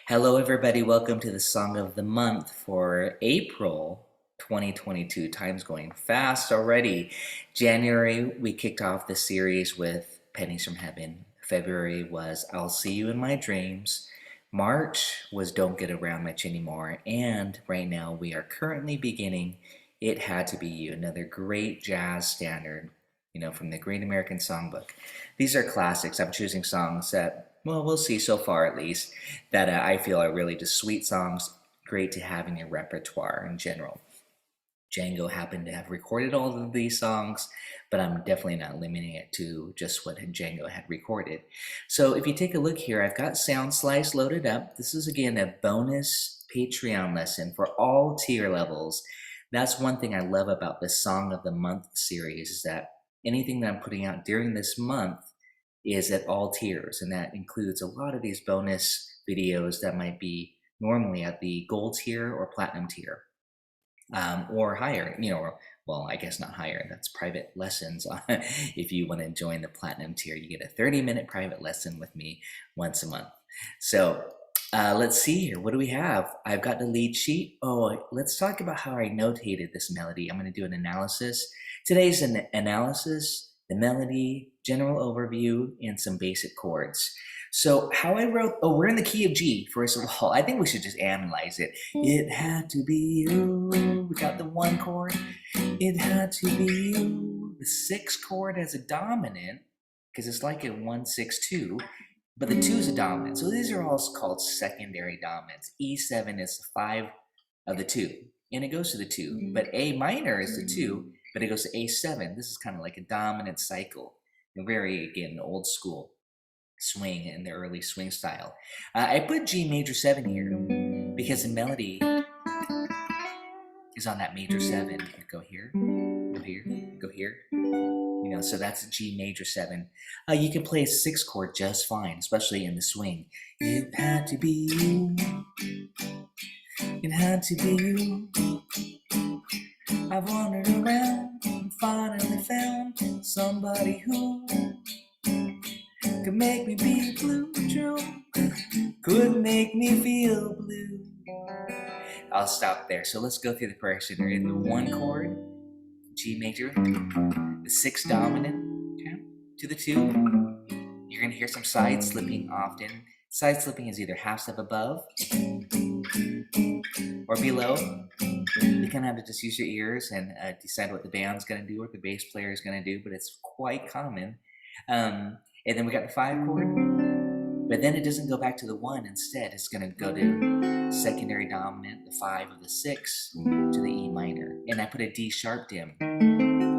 Hello, everybody. Welcome to the Song of the Month for April 2022. Time's going fast already. January, we kicked off the series with Pennies from Heaven. February was I'll See You in My Dreams. March was Don't Get Around Much Anymore. And right now, we are currently beginning It Had to Be You, another great jazz standard, from the Great American Songbook. These are classics. I'm choosing songs that, well, we'll see so far at least, that I feel are really just sweet songs, great to have in your repertoire in general. Django happened to have recorded all of these songs, but I'm definitely not limiting it to just what Django had recorded. So if you take a look here, I've got Sound Slice loaded up. This is again a bonus Patreon lesson for all tier levels. That's one thing I love about the Song of the Month series, is that anything that I'm putting out during this month is at all tiers, and that includes a lot of these bonus videos that might be normally at the gold tier or platinum tier, or higher, well, I guess not higher, that's private lessons. If you want to join the platinum tier, you get a 30-minute private lesson with me once a month. So let's see here. What do we have? I've got the lead sheet. Oh, let's talk about how I notated this melody. I'm going to do an analysis. Today's an analysis, the melody, general overview, and some basic chords. So how I wrote, we're in the key of G, first of all. I think we should just analyze it. It had to be you. We got the 1 chord. It had to be you. The 6 chord as a dominant, because it's like a 1-6-2, but the 2 is a dominant. So these are all called secondary dominants. E7 is the 5 of the 2, and it goes to the 2. But A minor is the 2, but it goes to A7. This is kind of like a dominant cycle. A very, again, old school swing in the early swing style. I put G major 7 here because the melody is on that major 7. Go here, go here, go here. So that's a G major 7. You can play a 6 chord just fine, especially in the swing. It had to be you. It had to be you. I've wandered around and finally found somebody who could make me be blue, true, could make me feel blue. I'll stop there. So let's go through the progression. You're in the 1 chord, G major, the 6 dominant, okay, to the 2. You're going to hear some side slipping often. Side slipping is either half step above or below. You kind of have to just use your ears and decide what the band's going to do, what the bass player is going to do, but it's quite common. And then we got the 5 chord, but then it doesn't go back to the 1. Instead, it's going to go to secondary dominant, the 5 of the 6, to the E minor. And I put a D sharp dim,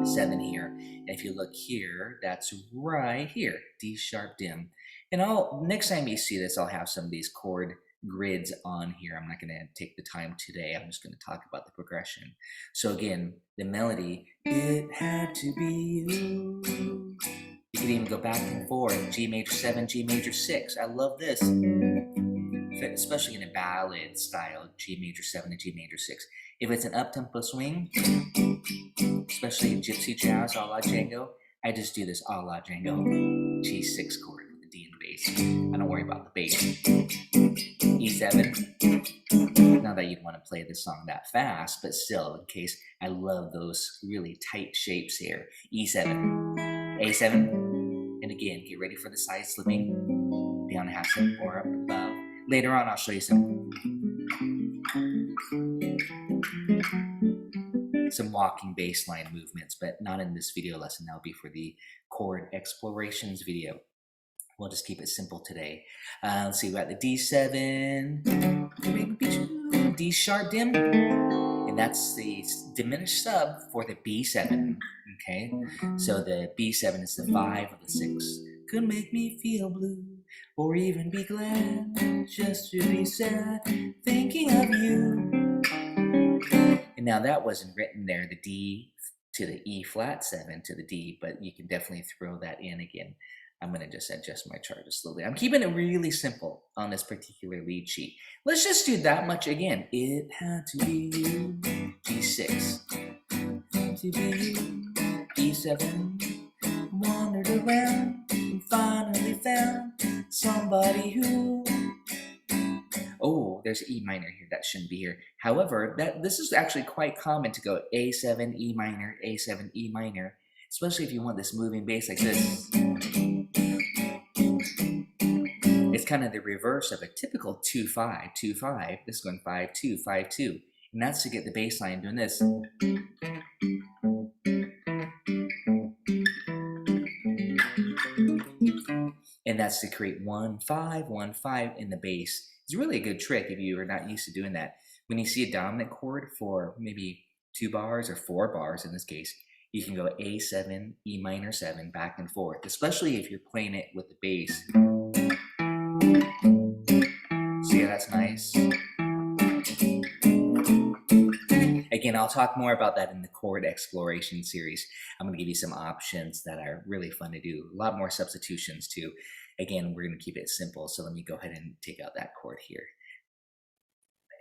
7 here. And if you look here, that's right here, D sharp dim. And next time you see this, I'll have some of these chord grids on here. I'm not going to take the time today. I'm just going to talk about the progression. So again, the melody, it had to be you. You can even go back and forth, G major 7, G major 6. I love this, especially in a ballad style, G major 7 and G major 6. If it's an up-tempo swing, especially in gypsy jazz a la Django, I just do this a la Django, G6 chord with the D and bass. I don't worry about the bass. E7, not that you'd want to play this song that fast, but still, in case, I love those really tight shapes here. E7, A7, and again, get ready for the side slipping, down a half step or up above. Later on, I'll show you some walking bass line movements, but not in this video lesson. That'll be for the chord explorations video. We'll just keep it simple today. Let's see, we got the D7, D sharp dim, and that's the diminished sub for the B7, okay? So the B7 is the 5 of the 6. Could make me feel blue, or even be glad, just to be sad, thinking of you. And now that wasn't written there, the D to the E flat 7 to the D, but you can definitely throw that in again. I'm going to just adjust my chart just slowly. I'm keeping it really simple on this particular lead sheet. Let's just do that much again. It had to be you, G6. Had to be you, E7. Wandered around and finally found somebody who oh, there's E minor here. That shouldn't be here. However, this is actually quite common to go A7, E minor, A7, E minor, especially if you want this moving bass like this. It's kind of the reverse of a typical 2-5, 2-5. This is going 5-2, 5-2. And that's to get the bass line doing this. And that's to create 1-5, 1-5 in the bass. It's really a good trick if you are not used to doing that. When you see a dominant chord for maybe 2 bars or 4 bars in this case, you can go A7, E minor 7, back and forth, especially if you're playing it with the bass. See how that's nice? Again, I'll talk more about that in the chord exploration series. I'm going to give you some options that are really fun to do. A lot more substitutions too. Again, we're going to keep it simple. So let me go ahead and take out that chord here.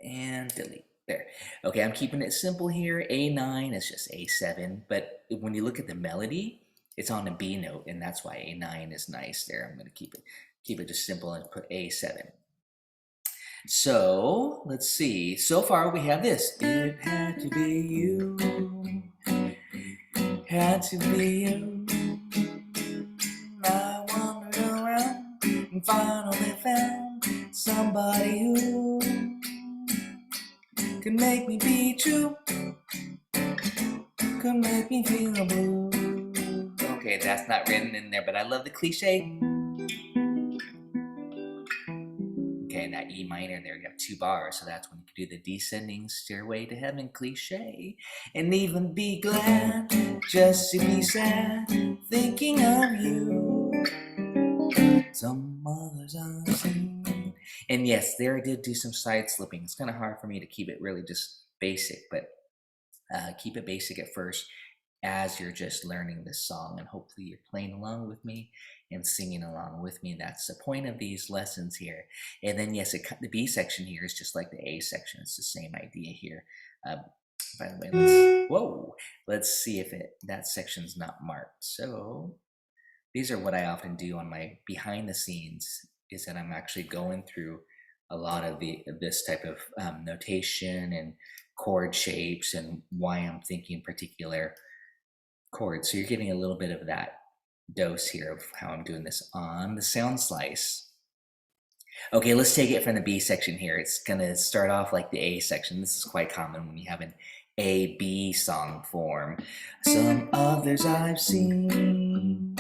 And delete. There. Okay, I'm keeping it simple here. A9 is just A7. But when you look at the melody, it's on a B note. And that's why A9 is nice there. I'm going to keep it just simple and put A7. So, let's see. So far we have this. It had to be you. Had to be you. I wandered around and finally found somebody who could make me be true. Could make me feel blue. Okay, that's not written in there, but I love the cliche. Okay, and that E minor there, you have 2 bars, so that's when you can do the descending stairway to heaven cliche. And even be glad, just to be sad, thinking of you. Some others I've seen. And yes, there I did do some side slipping. It's kind of hard for me to keep it really just basic, but keep it basic at first as you're just learning this song, and hopefully you're playing along with me and singing along with me. That's the point of these lessons here. And then yes, the B section here is just like the A section. It's the same idea here. By the way, let's see if that section's not marked. So these are what I often do on my behind the scenes, is that I'm actually going through a lot of this type of notation and chord shapes and why I'm thinking particular chords. So you're getting a little bit of that dose here of how I'm doing this on the sound slice. Okay, let's take it from the B section here. It's gonna start off like the A section. This is quite common when you have an A-B song form. Some others I've seen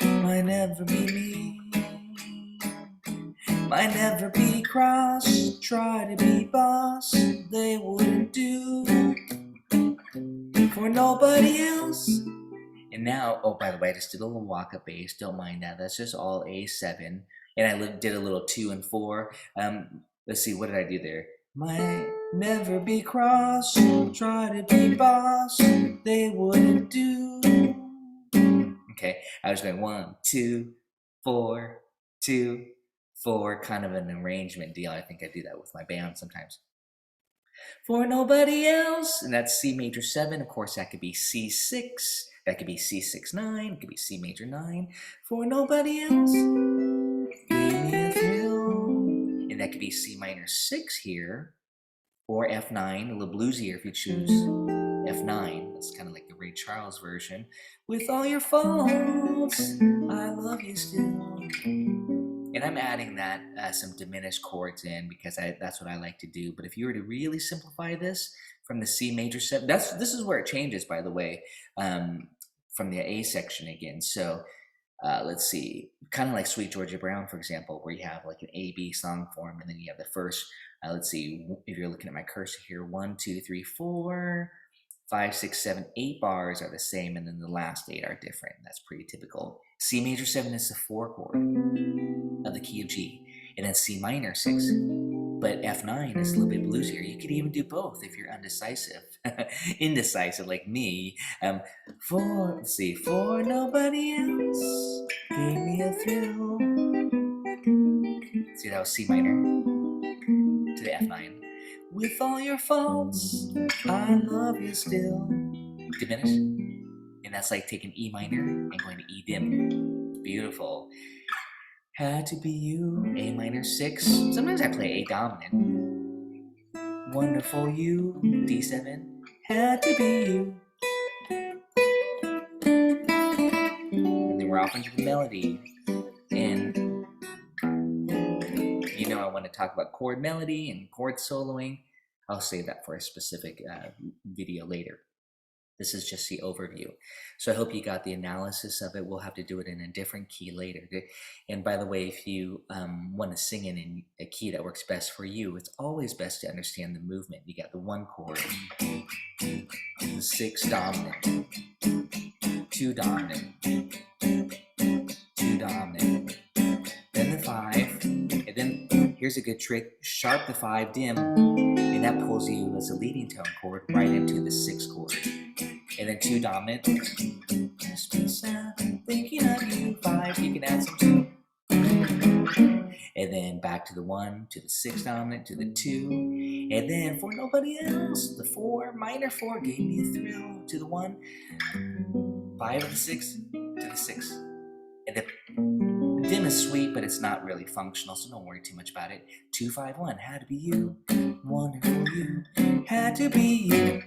might never be me, might never be cross, try to be boss, they wouldn't do for nobody else. And now, oh, by the way, I just did a little walk-up bass. Don't mind that. That's just all A7. And I did a little 2 and 4. Let's see, what did I do there? Might never be cross, try to be boss, they wouldn't do. Okay, I was going 1, 2, 4, 2, 4, kind of an arrangement deal. I think I do that with my band sometimes. For nobody else, and that's C major 7. Of course, that could be C6. That could be C6 9. It could be C major 9. For nobody else, give me a thrill. And that could be C minor 6 here, or F9, a little bluesier if you choose F9. That's kind of like the Ray Charles version. With all your faults, I love you still. And I'm adding that some diminished chords in because that's what I like to do. But if you were to really simplify this from the C major 7, this is where it changes, by the way, from the A section again. So let's see, kind of like Sweet Georgia Brown, for example, where you have like an A-B song form, and then you have the first, let's see, if you're looking at my cursor here, 1, 2, 3, 4, 5, 6, 7, 8 bars are the same, and then the last 8 are different. That's pretty typical. C major 7 is the 4 chord of the key of G, and then C minor 6. But F9 is a little bit bluesier. You could even do both if you're undecisive, indecisive like me. Let's see, for nobody else, give me a thrill. See, that was C minor to the F9. With all your faults, I love you still. Diminish. And that's like taking E minor and going to E dim. Beautiful. Had to be you. A minor 6. Sometimes I play A dominant. Wonderful you. D7. Had to be you. And then we're off into the melody. And you know I want to talk about chord melody and chord soloing. I'll save that for a specific video later. This is just the overview. So I hope you got the analysis of it. We'll have to do it in a different key later. And by the way, if you want to sing it in a key that works best for you, it's always best to understand the movement. You got the 1 chord, the 6 dominant, 2 dominant, 2 dominant, then the 5, and then here's a good trick, sharp the 5, dim, and that pulls you as a leading tone chord right into the 6 chord. And then 2 dominant, just be sad, thinking of you, 5, you can add some 2. And then back to the 1, to the 6 dominant, to the 2. And then for nobody else, the 4, minor 4 gave me a thrill, to the 1, 5 of the 6, to the 6. And the dim is sweet, but it's not really functional, so don't worry too much about it. 2, 5, 1, had to be you, wonderful you, had to be you.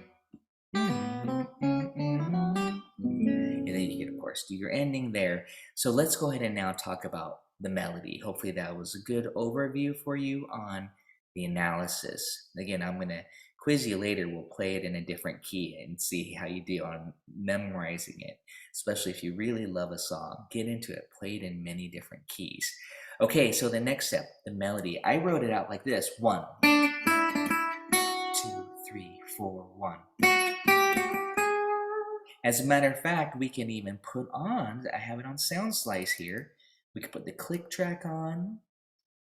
And then you can, of course, do your ending there. So let's go ahead and now talk about the melody. Hopefully that was a good overview for you on the analysis. Again, I'm going to quiz you later. We'll play it in a different key and see how you do on memorizing it. Especially if you really love a song, get into it. Play it in many different keys. Okay, so the next step, the melody. I wrote it out like this. 1, 2, 3, 4, 1. As a matter of fact, we can even put on, I have it on Sound Slice here, we can put the click track on,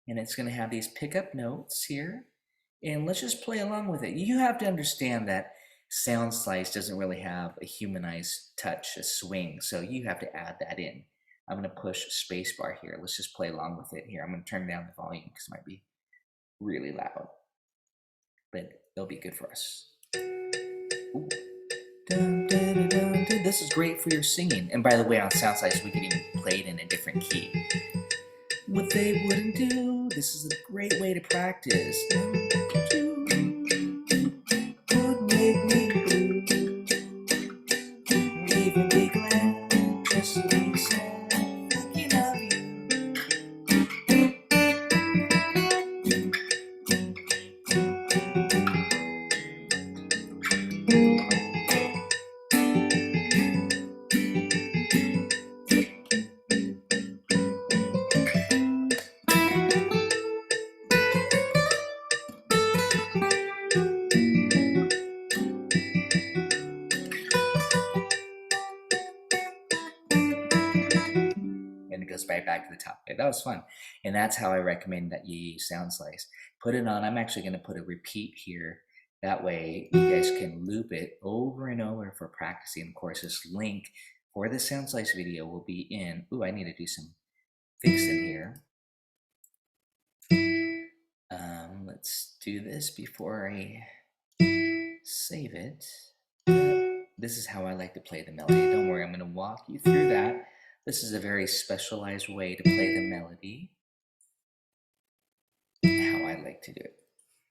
and it's going to have these pickup notes here, and let's just play along with it. You have to understand that Sound Slice doesn't really have a humanized touch, a swing, so you have to add that in. I'm going to push spacebar here. Let's just play along with it here. I'm going to turn down the volume because it might be really loud, but it'll be good for us. Ooh. Dun, dun, dun, dun, dun. This is great for your singing. And by the way, on Sound Slice, we can even play it in a different key. What they wouldn't do, this is a great way to practice. Would make me blue. Even be glad, just to be sad, thinking of you. And it goes right back to the top. That was fun. And that's how I recommend that you use Sound Slice. Put it on. I'm actually going to put a repeat here. That way you guys can loop it over and over for practicing. Of course, this link for the Sound Slice video will be in. Ooh, I need to do some fixing here. Let's do this before I save it. This is how I like to play the melody. Don't worry, I'm going to walk you through that. This is a very specialized way to play the melody. How I like to do it.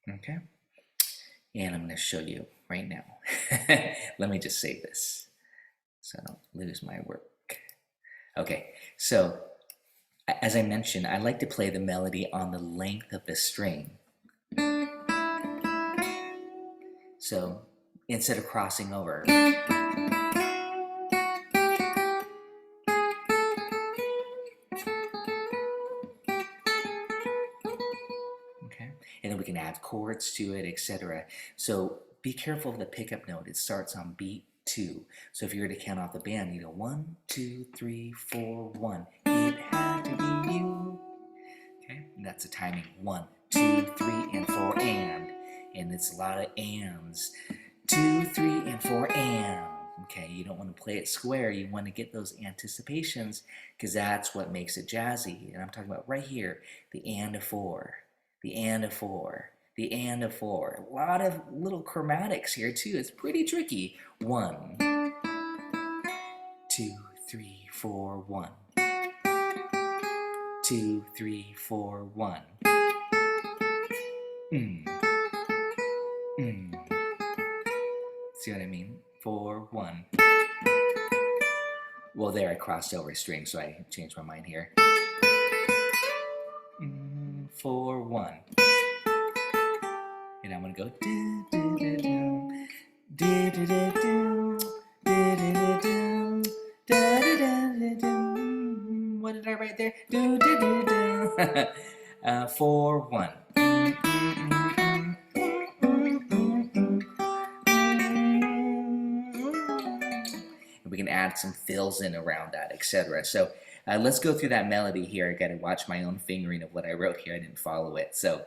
Okay? And I'm going to show you right now. Let me just save this so I don't lose my work. Okay, so as I mentioned, I like to play the melody on the length of the string. So instead of crossing over, okay, and then we can add chords to it, etc. So be careful of the pickup note. It starts on beat 2. So if you were to count off the band, you go 1, 2, 3, 4, 1. It had to be you. Okay, and that's the timing. 1, 2, 3, and 4, and it's a lot of ands. 2, 3, and 4, and. Okay, you don't want to play it square. You want to get those anticipations because that's what makes it jazzy. And I'm talking about right here, the and of 4, the and of 4, the and of 4. A lot of little chromatics here too. It's pretty tricky. 1, 2, 3, 4, 1. 2, 3, 4, 1. See what I mean? 4, 1. Well, there I crossed over a string, so I changed my mind here. 4, 1. And I'm gonna go do do do do do do do do do do do do do. What did I write there? Do do do do. 4, 1. And we can add some fills in around that, etc. So let's go through that melody here. I got to watch my own fingering of what I wrote here. I didn't follow it, so.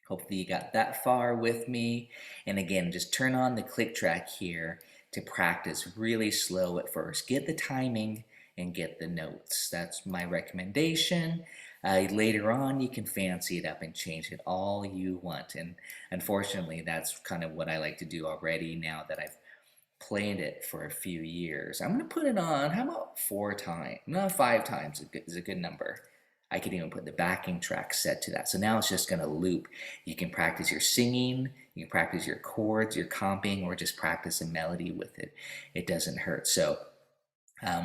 Hopefully you got that far with me. And again, just turn on the click track here to practice really slow at first. Get the timing and get the notes. That's my recommendation. Later on, you can fancy it up and change it all you want. And unfortunately, that's kind of what I like to do already now that I've played it for a few years. I'm going to put it on, how about 4 times? No, 5 times is a good number. I could even put the backing track set to that. So now it's just going to loop. You can practice your singing, you can practice your chords, your comping, or just practice a melody with it. It doesn't hurt. So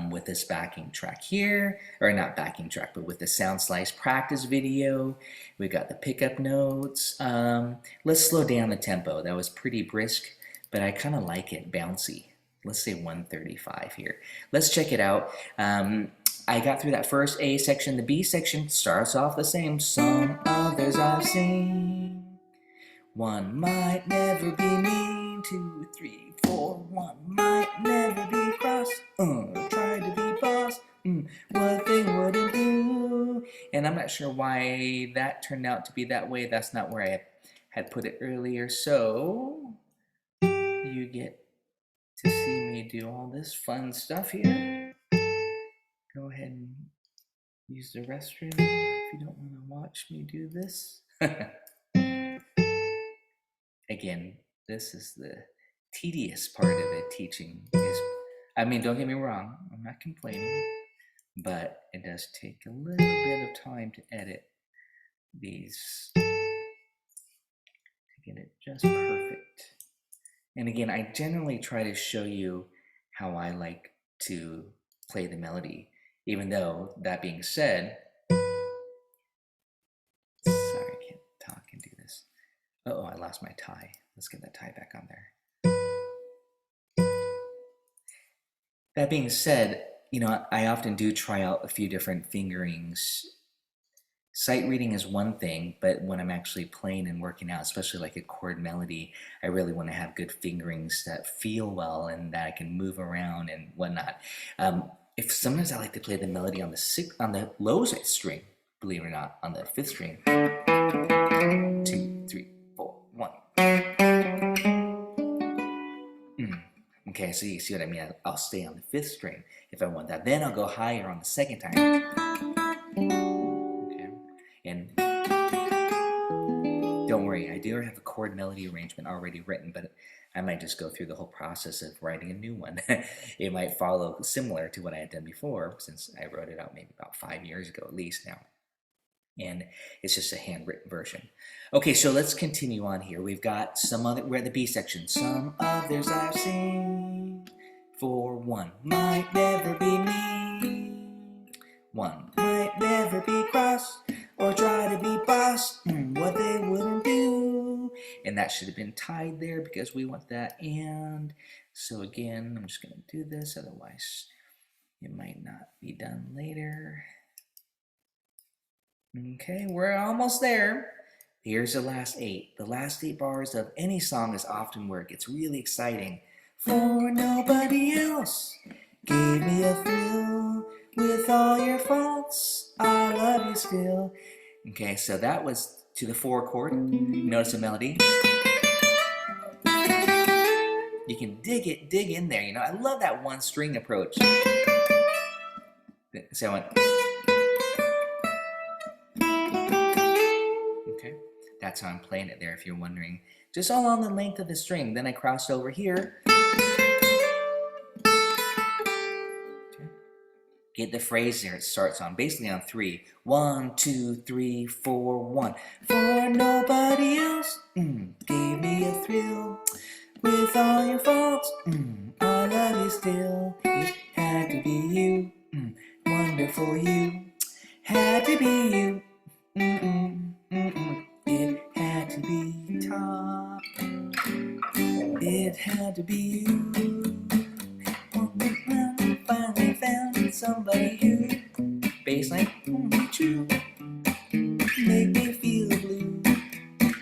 with this backing track here, or not backing track, but with the Sound Slice practice video, we got the pickup notes. Let's slow down the tempo. That was pretty brisk, but I kind of like it bouncy. Let's say 135 here. Let's check it out. I got through that first A section. The B section starts off the same. Some others I've seen. 1 might never be mean. 2, 3, 4. 1 might never be cross. Try to be boss. What they wouldn't do. And I'm not sure why that turned out to be that way. That's not where I had put it earlier. So you get to see me do all this fun stuff here. Go ahead and use the restroom if you don't want to watch me do this. Again, this is the tedious part of it, teaching. I mean, don't get me wrong, I'm not complaining, but it does take a little bit of time to edit these to get it just perfect. And again, I generally try to show you how I like to play the melody. Even though, that being said, sorry, I can't talk and do this. Uh-oh, I lost my tie. Let's get that tie back on there. That being said, you know, I often do try out a few different fingerings. Sight reading is one thing, but when I'm actually playing and working out, especially like a chord melody, I really want to have good fingerings that feel well and that I can move around and whatnot. If sometimes I like to play the melody on the low string, believe it or not, on the 5th string. 2, 3, 4, 1. Okay, so you see what I mean? I'll stay on the 5th string if I want that. Then I'll go higher on the 2nd time. Okay, and don't worry, I do have a chord melody arrangement already written, but I might just go through the whole process of writing a new one. It might follow similar to what I had done before, since I wrote it out maybe about 5 years ago at least now. And it's just a handwritten version. Okay, so let's continue on here. We've got some other, we're at the B section. Some others I've seen. 4, 1 might never be me. 1 might never be cross or try to be boss. What they wouldn't do. And that should have been tied there because we want that and. So again, I'm just going to do this, otherwise it might not be done later. Okay, we're almost there. Here's the last 8. The last 8 bars of any song is often where it gets really exciting. For nobody else gave me a thrill. With all your faults, I love you still. Okay, so that was to the 4 chord. Notice the melody. You can dig in there, you know. I love that 1 string approach. So I went. Okay, that's how I'm playing it there if you're wondering. Just all on the length of the string. Then I crossed over here. Okay. get the phrase there. It starts on basically on 3. 1, 2, 3, 4, 1. For nobody else gave me a thrill. With all your faults, I love you still. It had to be you, wonderful you. Had to be you, it had to be top. It had to be you. Finally found somebody who baseline only true. Make me feel blue.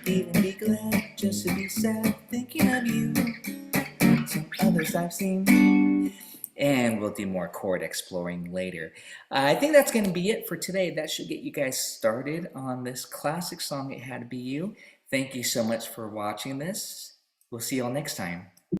Even be glad just to be sad thinking of you. Some others I've seen. And we'll do more chord exploring later. I think that's going to be it for today. That should get you guys started on this classic song, It Had to Be You. Thank you so much for watching this. We'll see you all next time.